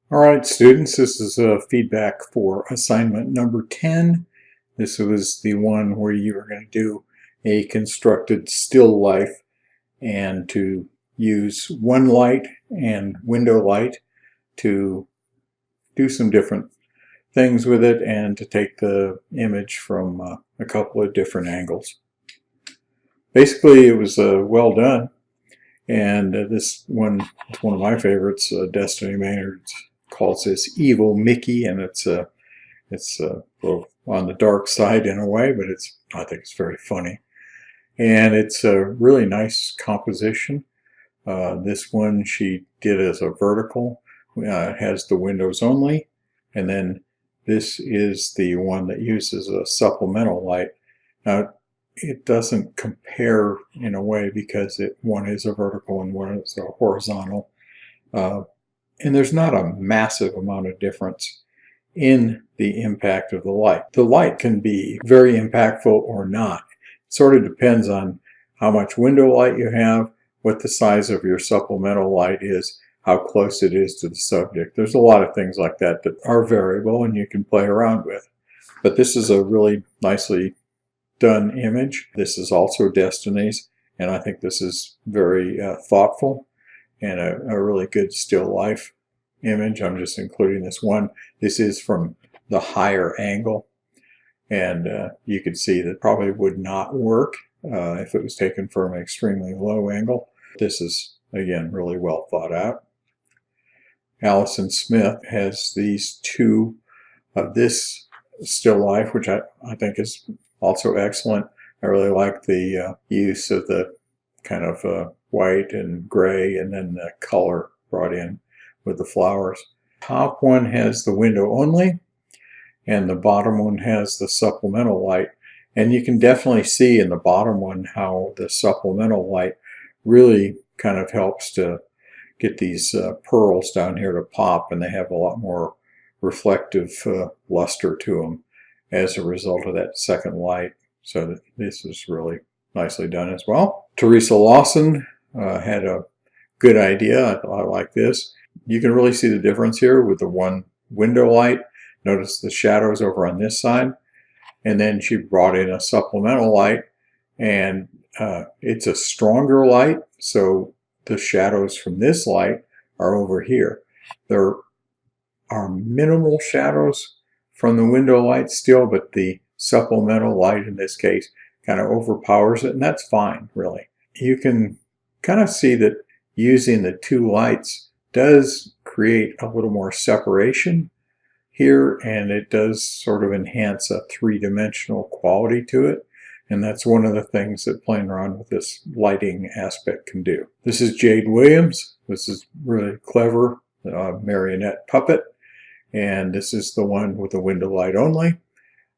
All right, students, this is feedback for assignment number 10. This was the one where you were going to do a constructed still life and to use one light and window light to do some different things with it and to take the image from a couple of different angles. Basically, it was well done, and this one is one of my favorites. Destiny Maynard calls this Evil Mickey, and it's well, on the dark side in a way, but I think it's very funny, and it's a really nice composition. This one she did as a vertical. It has the windows only, and then this is the one that uses a supplemental light. Now, it doesn't compare in a way because one is a vertical and one is a horizontal. And there's not a massive amount of difference in the impact of the light. The light can be very impactful or not. It sort of depends on how much window light you have, what the size of your supplemental light is, how close it is to the subject. There's a lot of things like that that are variable and you can play around with. But this is a really nicely done image. This is also Destiny's, and I think this is very thoughtful and a really good still life image. I'm just including this one. This is from the higher angle, and you can see that probably would not work if it was taken from an extremely low angle. This is, again, really well thought out. Allison Smith has these two of this still life, which I think is also excellent. I really like the use of the kind of white and gray and then the color brought in with the flowers. Top one has the window only and the bottom one has the supplemental light. And you can definitely see in the bottom one how the supplemental light really kind of helps to get these pearls down here to pop, and they have a lot more reflective luster to them as a result of that second light. So this is really nicely done as well. Teresa Lawson had a good idea. I like this. You can really see the difference here with the one window light. Notice the shadows over on this side. And then she brought in a supplemental light, and it's a stronger light, so the shadows from this light are over here. There are minimal shadows from the window light still, but the supplemental light in this case kind of overpowers it, and that's fine, really. You can kind of see that using the two lights does create a little more separation here, and it does sort of enhance a three-dimensional quality to it. And that's one of the things that playing around with this lighting aspect can do. This is Jade Williams. This is really clever marionette puppet. And this is the one with the window light only.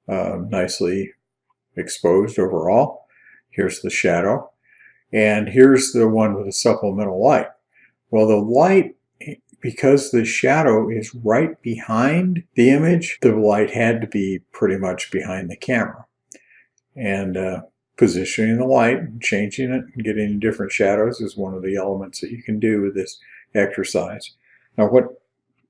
Nicely exposed overall. Here's the shadow. And here's the one with the supplemental light. Well, the light, because the shadow is right behind the image, the light had to be pretty much behind the camera. And positioning the light, and changing it, and getting different shadows is one of the elements that you can do with this exercise. Now, what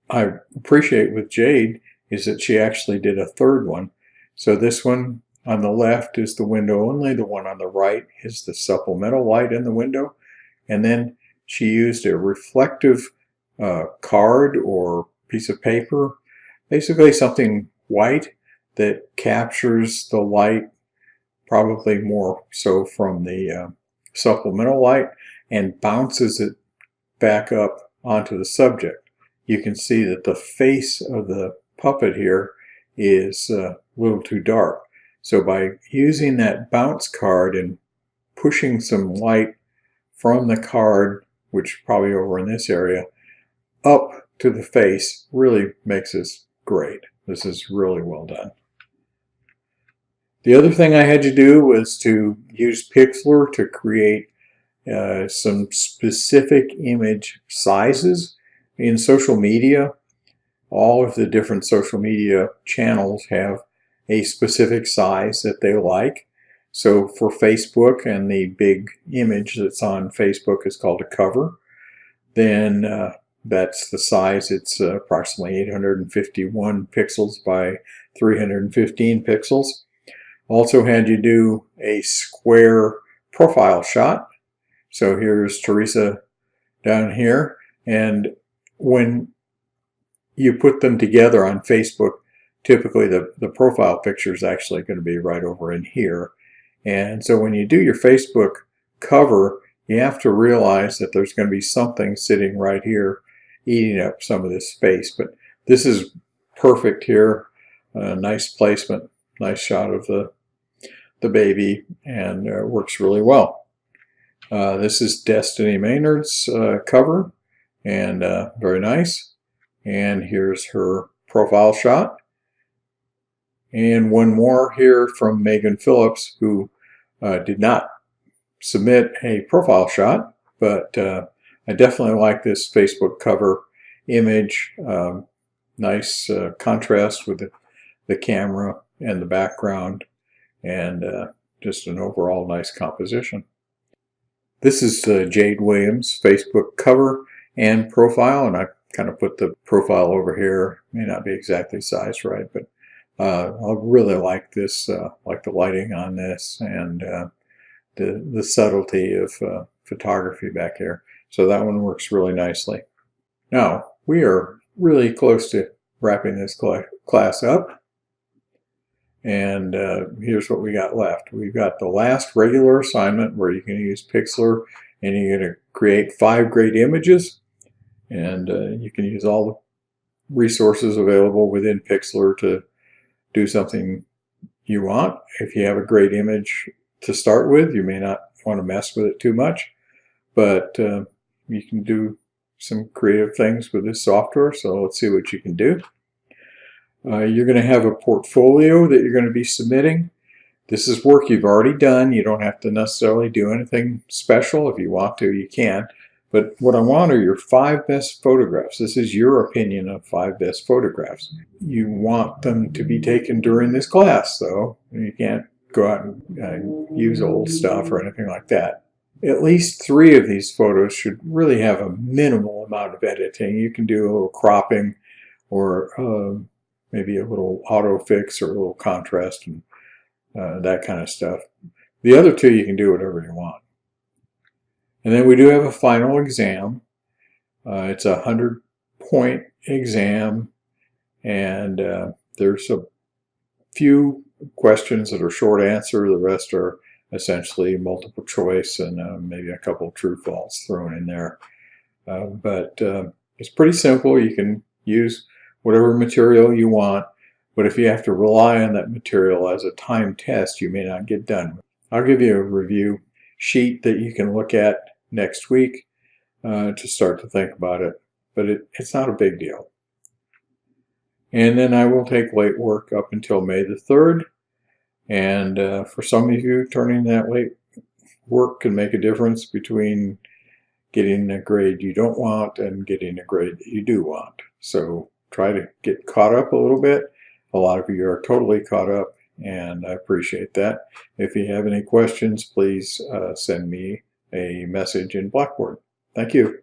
I appreciate with Jade is that she actually did a third one. So this one on the left is the window only. The one on the right is the supplemental light in the window. And then she used a reflective card or piece of paper, basically something white that captures the light, probably more so from the supplemental light, and bounces it back up onto the subject. You can see that the face of the puppet here is a little too dark. So by using that bounce card and pushing some light from the card, which probably over in this area, up to the face, really makes this great. This is really well done. The other thing I had to do was to use Pixlr to create some specific image sizes. In social media, all of the different social media channels have a specific size that they like. So for Facebook, and the big image that's on Facebook is called a cover, then That's the size. It's approximately 851 pixels by 315 pixels. Also had you do a square profile shot. So here's Teresa down here, and when you put them together on Facebook, typically the profile picture is actually going to be right over in here. And so when you do your Facebook cover, you have to realize that there's going to be something sitting right here eating up some of this space. But this is perfect here. Nice placement, nice shot of the baby, and works really well. This is Destiny Maynard's cover, and very nice. And here's her profile shot. And one more here from Megan Phillips, who did not submit a profile shot, but I definitely like this Facebook cover image. Nice contrast with the camera and the background, and just an overall nice composition. This is Jade Williams' Facebook cover and profile, and I kind of put the profile over here. May not be exactly sized right, but I really like this, like the lighting on this, and the subtlety of photography back here. So that one works really nicely. Now, we are really close to wrapping this class up. And here's what we got left. We've got the last regular assignment where you can use Pixlr, and you're going to create 5 great images. And you can use all the resources available within Pixlr to do something you want. If you have a great image to start with, you may not want to mess with it too much, but you can do some creative things with this software. So let's see what you can do. You're going to have a portfolio that you're going to be submitting. This is work you've already done. You don't have to necessarily do anything special. If you want to, you can. But what I want are your 5 best photographs. This is your opinion of 5 best photographs. You want them to be taken during this class, though. You can't go out and use old stuff or anything like that. At least 3 of these photos should really have a minimal amount of editing. You can do a little cropping, or maybe a little autofix, or a little contrast, and that kind of stuff. The other 2, you can do whatever you want. And then we do have a final exam. It's a 100-point exam, and there's a few questions that are short answer. The rest are essentially multiple choice, and maybe a couple of true false thrown in there. But it's pretty simple. You can use whatever material you want, but if you have to rely on that material as a timed test, you may not get done. I'll give you a review sheet that you can look at next week to start to think about it, but it's not a big deal. And then I will take late work up until May the 3rd, and for some of you, turning that late work can make a difference between getting a grade you don't want and getting a grade that you do want. So try to get caught up a little bit. A lot of you are totally caught up, and I appreciate that. If you have any questions, please send me a message in Blackboard. Thank you.